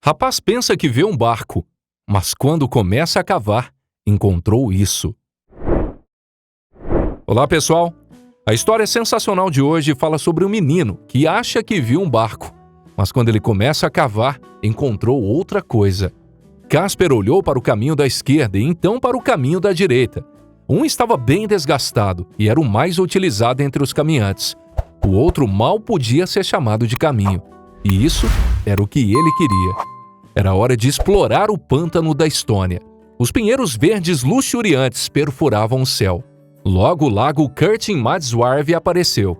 Rapaz pensa que vê um barco, mas quando começa a cavar, encontrou isso. Olá, pessoal! A história sensacional de hoje fala sobre um menino que acha que viu um barco, mas quando ele começa a cavar, encontrou outra coisa. Casper olhou para o caminho da esquerda e então para o caminho da direita. Um estava bem desgastado e era o mais utilizado entre os caminhantes. O outro mal podia ser chamado de caminho. E isso era o que ele queria. Era hora de explorar o pântano da Estônia. Os pinheiros verdes luxuriantes perfuravam o céu. Logo o lago Kurtyn-Madswarv apareceu.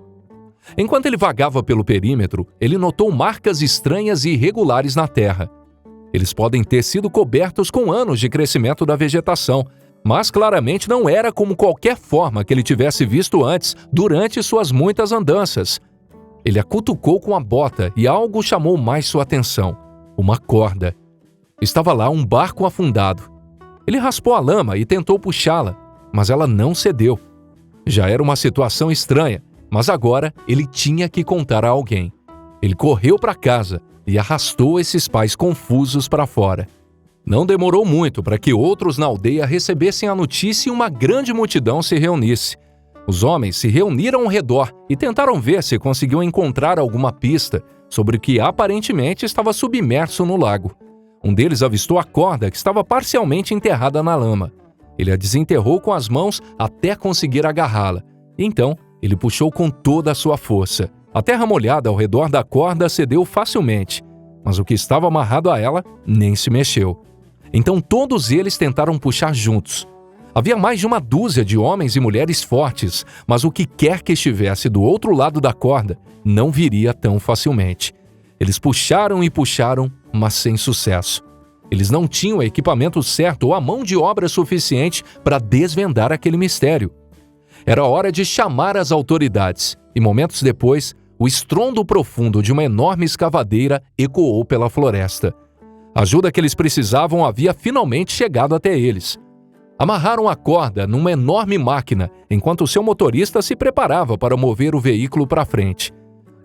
Enquanto ele vagava pelo perímetro, ele notou marcas estranhas e irregulares na terra. Eles podem ter sido cobertos com anos de crescimento da vegetação, mas claramente não era como qualquer forma que ele tivesse visto antes durante suas muitas andanças. Ele a cutucou com a bota e algo chamou mais sua atenção. Uma corda. Estava lá um barco afundado. Ele raspou a lama e tentou puxá-la, mas ela não cedeu. Já era uma situação estranha, mas agora ele tinha que contar a alguém. Ele correu para casa e arrastou esses pais confusos para fora. Não demorou muito para que outros na aldeia recebessem a notícia e uma grande multidão se reunisse. Os homens se reuniram ao redor e tentaram ver se conseguiam encontrar alguma pista sobre o que aparentemente estava submerso no lago. Um deles avistou a corda que estava parcialmente enterrada na lama. Ele a desenterrou com as mãos até conseguir agarrá-la. Então, ele puxou com toda a sua força. A terra molhada ao redor da corda cedeu facilmente, mas o que estava amarrado a ela nem se mexeu. Então todos eles tentaram puxar juntos. Havia mais de uma dúzia de homens e mulheres fortes, mas o que quer que estivesse do outro lado da corda não viria tão facilmente. Eles puxaram e puxaram, mas sem sucesso. Eles não tinham o equipamento certo ou a mão de obra suficiente para desvendar aquele mistério. Era hora de chamar as autoridades, e momentos depois, o estrondo profundo de uma enorme escavadeira ecoou pela floresta. A ajuda que eles precisavam havia finalmente chegado até eles. Amarraram a corda numa enorme máquina, enquanto seu motorista se preparava para mover o veículo para frente.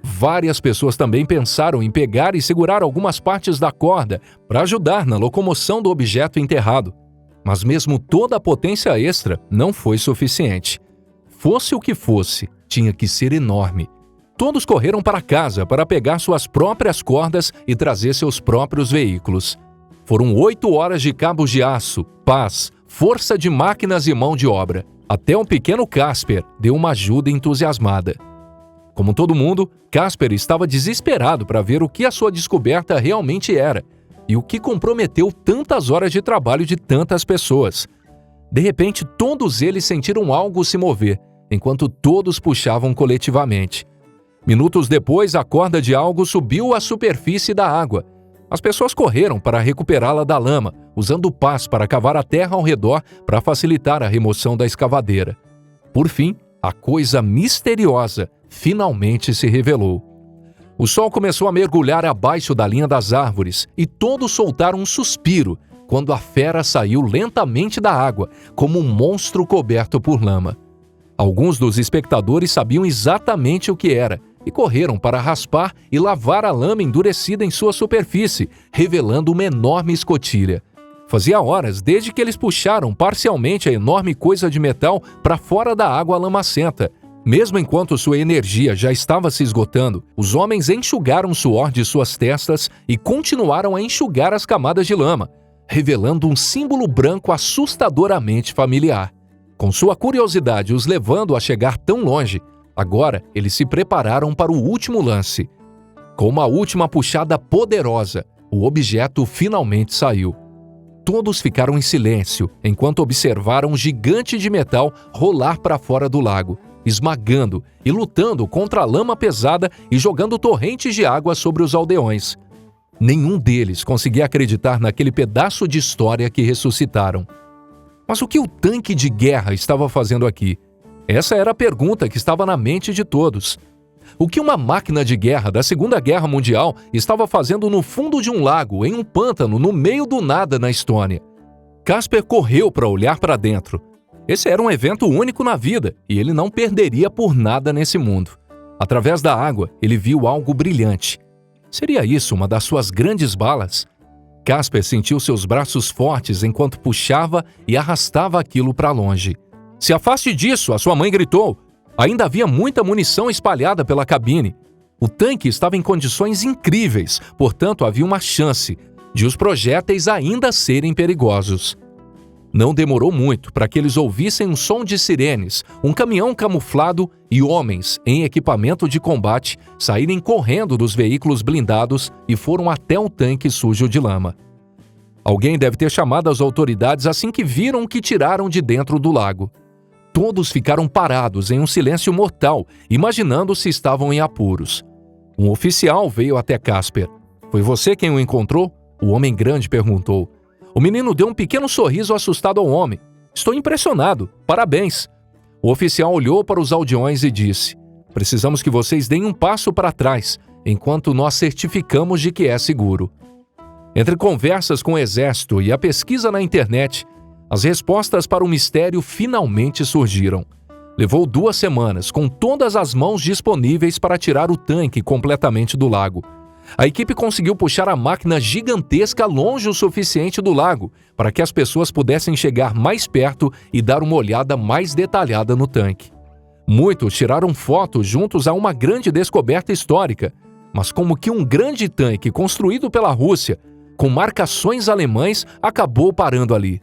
Várias pessoas também pensaram em pegar e segurar algumas partes da corda para ajudar na locomoção do objeto enterrado. Mas mesmo toda a potência extra não foi suficiente. Fosse o que fosse, tinha que ser enorme. Todos correram para casa para pegar suas próprias cordas e trazer seus próprios veículos. Foram 8 horas de cabos de aço, pás, força de máquinas e mão de obra. Até um pequeno Casper deu uma ajuda entusiasmada. Como todo mundo, Casper estava desesperado para ver o que a sua descoberta realmente era e o que comprometeu tantas horas de trabalho de tantas pessoas. De repente, todos eles sentiram algo se mover, enquanto todos puxavam coletivamente. Minutos depois, a corda de algo subiu à superfície da água. As pessoas correram para recuperá-la da lama, usando pás para cavar a terra ao redor para facilitar a remoção da escavadeira. Por fim, a coisa misteriosa finalmente se revelou. O sol começou a mergulhar abaixo da linha das árvores e todos soltaram um suspiro quando a fera saiu lentamente da água, como um monstro coberto por lama. Alguns dos espectadores sabiam exatamente o que era e correram para raspar e lavar a lama endurecida em sua superfície, revelando uma enorme escotilha. Fazia horas desde que eles puxaram parcialmente a enorme coisa de metal para fora da água lamacenta. Mesmo enquanto sua energia já estava se esgotando, os homens enxugaram o suor de suas testas e continuaram a enxugar as camadas de lama, revelando um símbolo branco assustadoramente familiar. Com sua curiosidade os levando a chegar tão longe, agora eles se prepararam para o último lance. Com uma última puxada poderosa, o objeto finalmente saiu. Todos ficaram em silêncio enquanto observaram um gigante de metal rolar para fora do lago, esmagando e lutando contra a lama pesada e jogando torrentes de água sobre os aldeões. Nenhum deles conseguia acreditar naquele pedaço de história que ressuscitaram. Mas o que o tanque de guerra estava fazendo aqui? Essa era a pergunta que estava na mente de todos. O que uma máquina de guerra da Segunda Guerra Mundial estava fazendo no fundo de um lago, em um pântano, no meio do nada na Estônia? Casper correu para olhar para dentro. Esse era um evento único na vida e ele não perderia por nada nesse mundo. Através da água, ele viu algo brilhante. Seria isso uma das suas grandes balas? Casper sentiu seus braços fortes enquanto puxava e arrastava aquilo para longe. "Se afaste disso!" a sua mãe gritou. Ainda havia muita munição espalhada pela cabine. O tanque estava em condições incríveis, portanto havia uma chance de os projéteis ainda serem perigosos. Não demorou muito para que eles ouvissem um som de sirenes, um caminhão camuflado e homens em equipamento de combate saírem correndo dos veículos blindados e foram até o tanque sujo de lama. Alguém deve ter chamado as autoridades assim que viram o que tiraram de dentro do lago. Todos ficaram parados em um silêncio mortal, imaginando se estavam em apuros. Um oficial veio até Casper. "Foi você quem o encontrou?" o homem grande perguntou. O menino deu um pequeno sorriso assustado ao homem. "Estou impressionado. Parabéns." O oficial olhou para os aldeões e disse: "Precisamos que vocês deem um passo para trás, enquanto nós certificamos de que é seguro." Entre conversas com o exército e a pesquisa na internet, as respostas para o mistério finalmente surgiram. Levou 2 semanas, com todas as mãos disponíveis para tirar o tanque completamente do lago. A equipe conseguiu puxar a máquina gigantesca longe o suficiente do lago para que as pessoas pudessem chegar mais perto e dar uma olhada mais detalhada no tanque. Muitos tiraram fotos juntos a uma grande descoberta histórica, mas como que um grande tanque construído pela Rússia, com marcações alemães, acabou parando ali.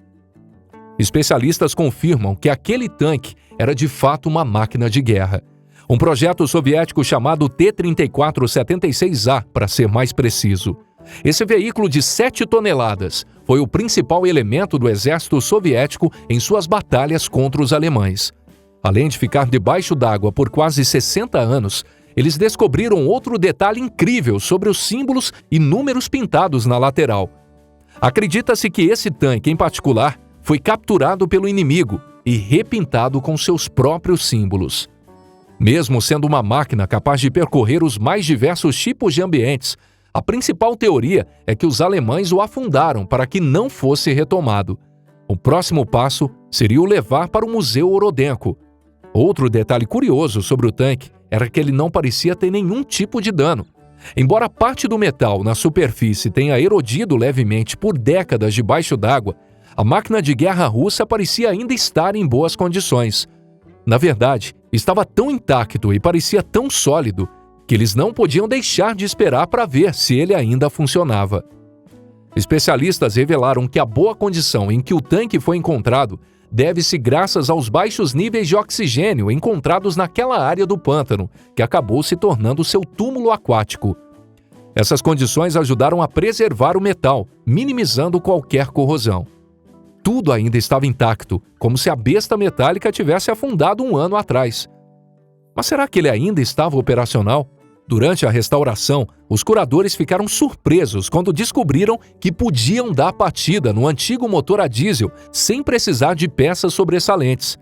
Especialistas confirmam que aquele tanque era de fato uma máquina de guerra. Um projeto soviético chamado T-3476A, para ser mais preciso. Esse veículo de 7 toneladas foi o principal elemento do exército soviético em suas batalhas contra os alemães. Além de ficar debaixo d'água por quase 60 anos, eles descobriram outro detalhe incrível sobre os símbolos e números pintados na lateral. Acredita-se que esse tanque, em particular, foi capturado pelo inimigo e repintado com seus próprios símbolos. Mesmo sendo uma máquina capaz de percorrer os mais diversos tipos de ambientes, a principal teoria é que os alemães o afundaram para que não fosse retomado. O próximo passo seria o levar para o Museu Horodenko. Outro detalhe curioso sobre o tanque era que ele não parecia ter nenhum tipo de dano. Embora parte do metal na superfície tenha erodido levemente por décadas debaixo d'água, a máquina de guerra russa parecia ainda estar em boas condições. Na verdade, estava tão intacto e parecia tão sólido que eles não podiam deixar de esperar para ver se ele ainda funcionava. Especialistas revelaram que a boa condição em que o tanque foi encontrado deve-se graças aos baixos níveis de oxigênio encontrados naquela área do pântano, que acabou se tornando seu túmulo aquático. Essas condições ajudaram a preservar o metal, minimizando qualquer corrosão. Tudo ainda estava intacto, como se a besta metálica tivesse afundado 1 ano atrás. Mas será que ele ainda estava operacional? Durante a restauração, os curadores ficaram surpresos quando descobriram que podiam dar partida no antigo motor a diesel sem precisar de peças sobressalentes.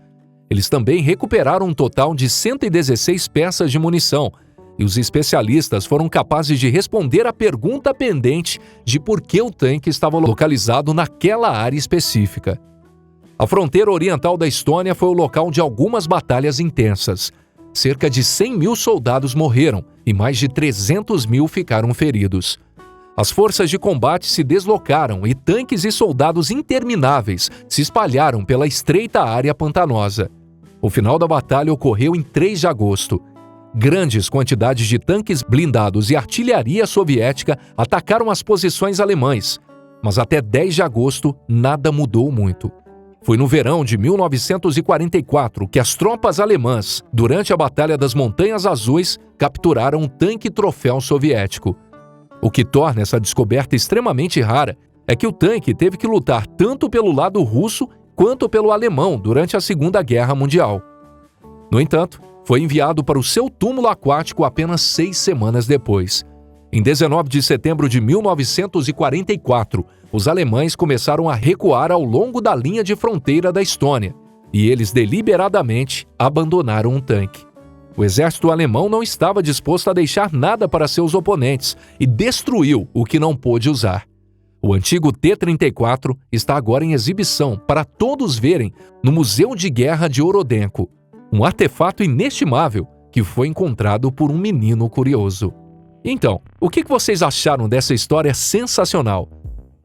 Eles também recuperaram um total de 116 peças de munição, e os especialistas foram capazes de responder à pergunta pendente de por que o tanque estava localizado naquela área específica. A fronteira oriental da Estônia foi o local de algumas batalhas intensas. Cerca de 100 mil soldados morreram e mais de 300 mil ficaram feridos. As forças de combate se deslocaram e tanques e soldados intermináveis se espalharam pela estreita área pantanosa. O final da batalha ocorreu em 3 de agosto. Grandes quantidades de tanques blindados e artilharia soviética atacaram as posições alemães, mas até 10 de agosto nada mudou muito. Foi no verão de 1944 que as tropas alemãs, durante a Batalha das Montanhas Azuis, capturaram um tanque troféu soviético. O que torna essa descoberta extremamente rara é que o tanque teve que lutar tanto pelo lado russo quanto pelo alemão durante a Segunda Guerra Mundial. No entanto, foi enviado para o seu túmulo aquático apenas 6 semanas depois. Em 19 de setembro de 1944, os alemães começaram a recuar ao longo da linha de fronteira da Estônia, e eles deliberadamente abandonaram o tanque. O exército alemão não estava disposto a deixar nada para seus oponentes e destruiu o que não pôde usar. O antigo T-34 está agora em exibição para todos verem no Museu de Guerra de Horodenko, um artefato inestimável que foi encontrado por um menino curioso. Então, o que vocês acharam dessa história sensacional?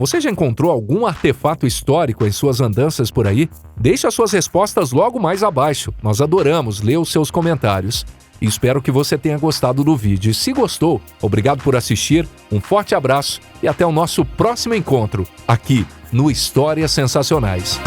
Você já encontrou algum artefato histórico em suas andanças por aí? Deixe as suas respostas logo mais abaixo. Nós adoramos ler os seus comentários. E espero que você tenha gostado do vídeo. E se gostou, obrigado por assistir, um forte abraço e até o nosso próximo encontro, aqui no Histórias Sensacionais.